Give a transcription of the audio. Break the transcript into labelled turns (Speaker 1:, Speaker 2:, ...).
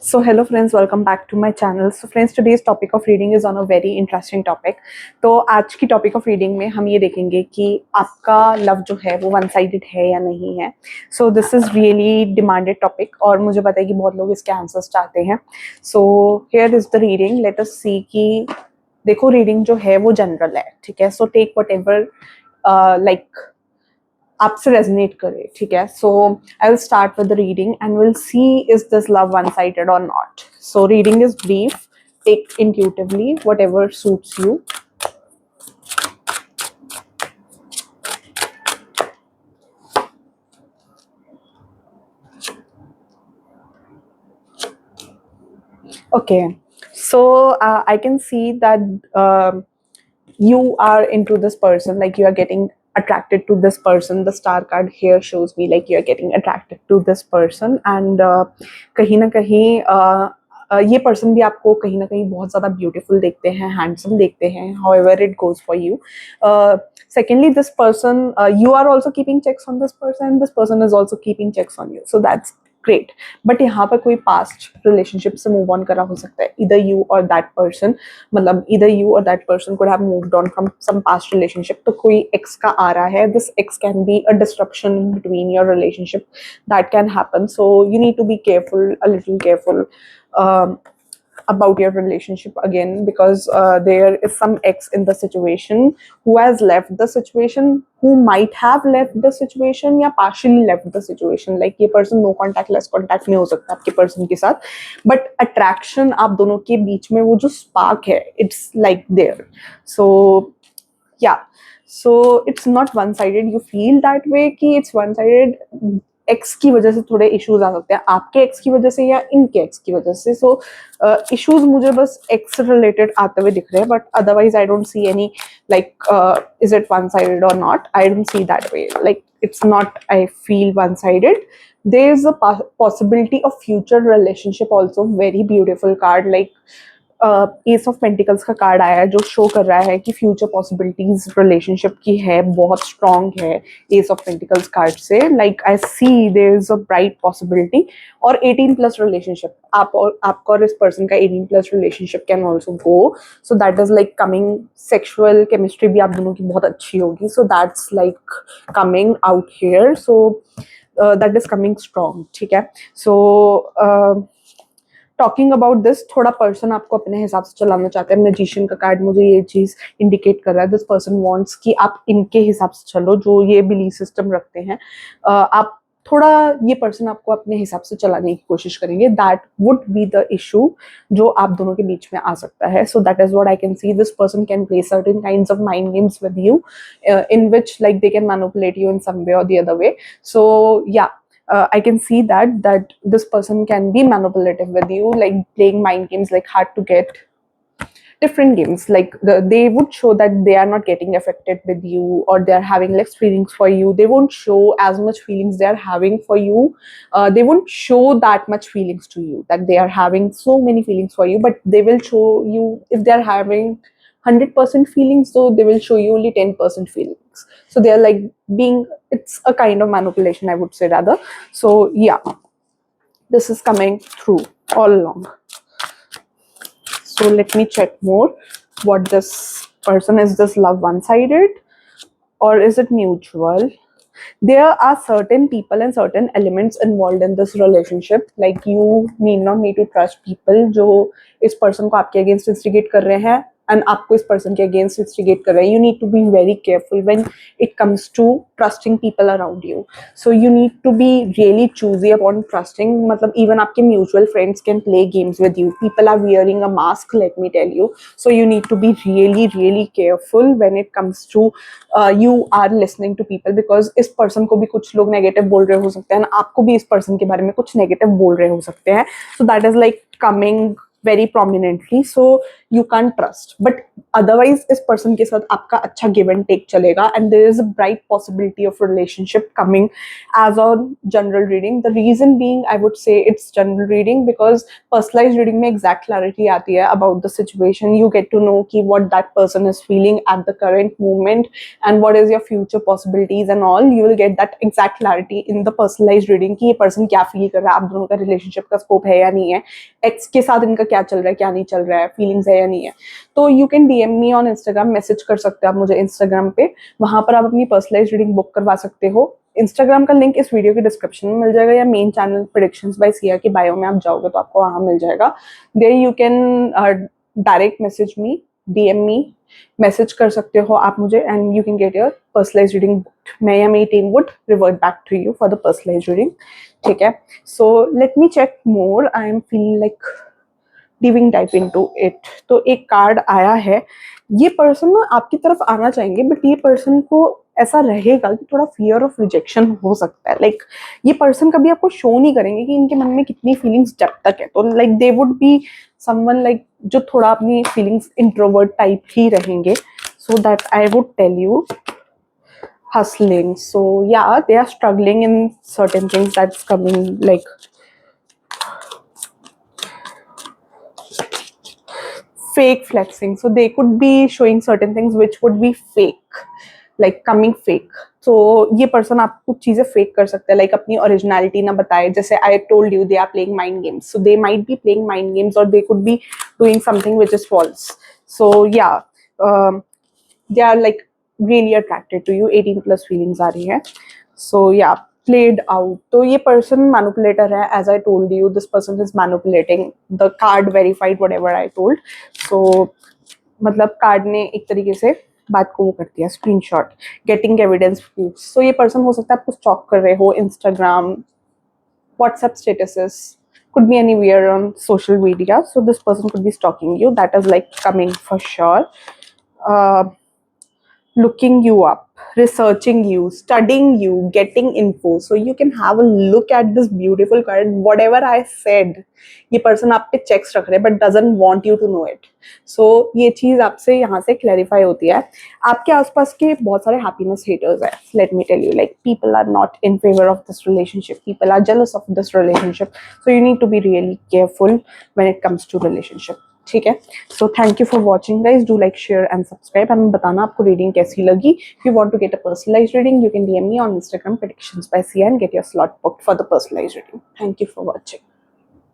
Speaker 1: So hello friends, welcome back to my channel. So friends, today's topic of reading is on a very interesting topic. तो आज की topic of reading में हम ये देखेंगे कि आपका लव जो है वो वन साइडेड है या नहीं है. So this is really demanded topic और मुझे पता है कि बहुत लोग इसके आंसर्स चाहते हैं. So here is the reading. Let us see कि देखो रीडिंग जो है वो जनरल है, ठीक है. So take whatever like आपसे रेजोनेट करे, ठीक है. So I will start with the reading and will see is this love one sided or not. So reading is brief. Take intuitively whatever suits you. Okay, so I can see that you are into this person, like you are getting attracted to this person. The star card here shows me like you are getting attracted to this person and कहीं ना कहीं ये person भी आपको कहीं ना कहीं बहुत ज़्यादा ब्यूटीफुल देखते हैं, हैंडसम देखते हैं. however it goes for you. Secondly, this person, you are also keeping checks on this person. This person is also keeping checks on you, so that's great. But यहाँ पर कोई पास्ट रिलेशनशिप से move on करा हो सकता है. इधर you और दैट पर्सन, मतलब इधर यू और that person could have moved on from some past relationship. तो कोई एक्स का आ रहा है. This ex can be a disruption in between your relationship. That can happen. So you need to be careful, a little careful about your relationship again, because there is some ex in the situation who has left the situation, who might have left the situation या partially left the situation. like ये person no contact, less contact नहीं हो सकता आपके person के साथ, but attraction आप दोनों के बीच में वो जो spark है, it's like there. So yeah, so it's not one sided. You feel that way कि it's one sided. एक्स की वजह से थोड़े इश्यूज आ सकते हैं, आपके एक्स की वजह से या इनके एक्स की वजह से. सो इश्यूज मुझे बस एक्स रिलेटेड आते हुए दिख रहे हैं, but otherwise I don't see any like is it one sided or not. I don't see that way. Like it's not, I feel one sided. there is a possibility of future relationship also. Very beautiful card. like S of pentacles का card आया है जो show कर रहा है कि future possibilities relationship की है, बहुत स्ट्रांग है. एस ऑफ पेंटिकल्स कार्ड से like I see there is a bright possibility. और 18+ रिलेशनशिप, आपका और इस पर्सन का 18+ relationship can also go. So that is like coming. Sexual chemistry भी आप दोनों की बहुत अच्छी होगी. So that's like coming out here. So that is coming strong, ठीक है. सो टॉकिंग अबाउट दिस, थोड़ा पर्सन आपको अपने हिसाब से चलाना चाहते हैं. मैजिशियन का कार्ड मुझे ये चीज़ इंडिकेट कर रहा है. दिस पर्सन वांट्स कि आप इनके हिसाब से चलो, जो ये बिलीफ सिस्टम रखते हैं. आप थोड़ा, ये पर्सन आपको अपने हिसाब से चलाने की कोशिश करेंगे. That would be the issue जो आप दोनों के बीच में आ सकता है. सो that is what I can see. This person can play certain kinds of mind games with you, in which like they can manipulate you in some way or the other way. So yeah, I can see that this person can be manipulative with you, like playing mind games, like hard to get different games. like they would show that they are not getting affected with you, or they are having less feelings for you. They won't show as much feelings they are having for you. They won't show that much feelings to you, that they are having so many feelings for you, but they will show you if they are having 100% feelings, so they will show you only 10% feelings. So they are like being, it's a kind of manipulation, I would say, rather. So yeah, this is coming through all along. So let me check more. What this person, is this love one-sided or is it mutual? There are certain people and certain elements involved in this relationship. like you need not need to trust people जो इस person को आपके against instigate कर रहे हैं and आपको इस person के against instigate कर रहे हैं. You need to be very careful when it comes to trusting people around you. So you need to be really choosy upon trusting. मतलब even आपके mutual friends can play games with you. People are wearing a mask, let me tell you. So you need to be really really careful when it comes to you are listening to people, because इस person को भी कुछ लोग negative बोल रहे हो सकते हैं, आपको भी इस person के बारे में कुछ negative बोल रहे हो सकते हैं. So that is like coming very prominently, so you can't trust. But otherwise इस person के साथ आपका अच्छा give and take चलेगा, and there is a bright possibility of relationship coming as a general reading. The reason being, I would say it's general reading because personalized reading में exact clarity आती है about the situation. You get to know कि what that person is feeling at the current moment and what is your future possibilities and all. You will get that exact clarity in the personalized reading कि ये person क्या feel कर रहा है, आप दोनों का relationship का scope है या नहीं है, ex के साथ इनका क्या चल रहा है, क्या नहीं चल रहा है, feelings है या नहीं है. तो you can DM me on Instagram, message कर सकते हो आप मुझे Instagram पे, वहाँ पर आप अपनी personalized reading बुक करवा सकते हो. इंस्टाग्राम का लिंक इस वीडियो के डिस्क्रिप्शन में मिल जाएगा या main channel predictions by Siya की बायो में आप जाओगे तो आपको वहाँ मिल जाएगा. There you can direct message me, DM मी, मैसेज कर सकते हो आप मुझे and you can get your personalize reading. मैं या मेरी team would revert back to you for the personalize reading. ठीक है, so let me check more. I am feeling like diving type into it. तो एक कार्ड आया है. ये पर्सन ना आपकी तरफ आना चाहेंगे, बट ये पर्सन को ऐसा रहेगा कि थोड़ा फियर ऑफ रिजेक्शन हो सकता है. लाइक ये पर्सन कभी आपको शो नहीं करेंगे कि इनके मन में कितनी फीलिंग्स जब तक है. तो like they would be someone like जो थोड़ा अपनी फीलिंग्स इंट्रोवर्ट टाइप ही रहेंगे. So that I would tell you hustling. So yeah, they are struggling in certain things that's coming, like fake flexing. So they could be showing certain things which would be fake, like coming fake. So ये person आप कुछ चीजें fake कर सकते हैं, like अपनी originality ना बताए. जैसे I told you they are playing mind games, so they might be playing mind games or they could be doing something which is false. So yeah, they are like really attracted to you. 18 plus feelings आ रही है. So yeah, played out. तो ये person manipulator है. As I told you, this person is manipulating. The card verified whatever I told. So मतलब card ने एक तरीके से बात को वो कर दिया, स्क्रीनशॉट, गेटिंग एविडेंस प्रूफ. सो ये पर्सन हो सकता है आपको स्टॉक कर रहे हो, Instagram, WhatsApp statuses, could be anywhere on social media. So this person could be stalking you. That is like coming for sure. Looking you up, researching you, studying you, getting info. So you can have a look at this beautiful card. Whatever I said, ये person आप पे checks रख रहे हैं but doesn't want you to know it. So ये चीज आपसे यहाँ से clarify होती है. आपके आसपास के बहुत सारे happiness haters हैं. Let me tell you, like people are not in favor of this relationship. People are jealous of this relationship. So you need to be really careful when it comes to relationship. ठीक है, so thank you for watching guys. Do like, share and subscribe. हमें बताना आपको reading कैसी लगी. If you want to get a personalised reading you can DM me on Instagram, predictions by Sia, and get your slot booked for the personalized reading. Thank you for watching.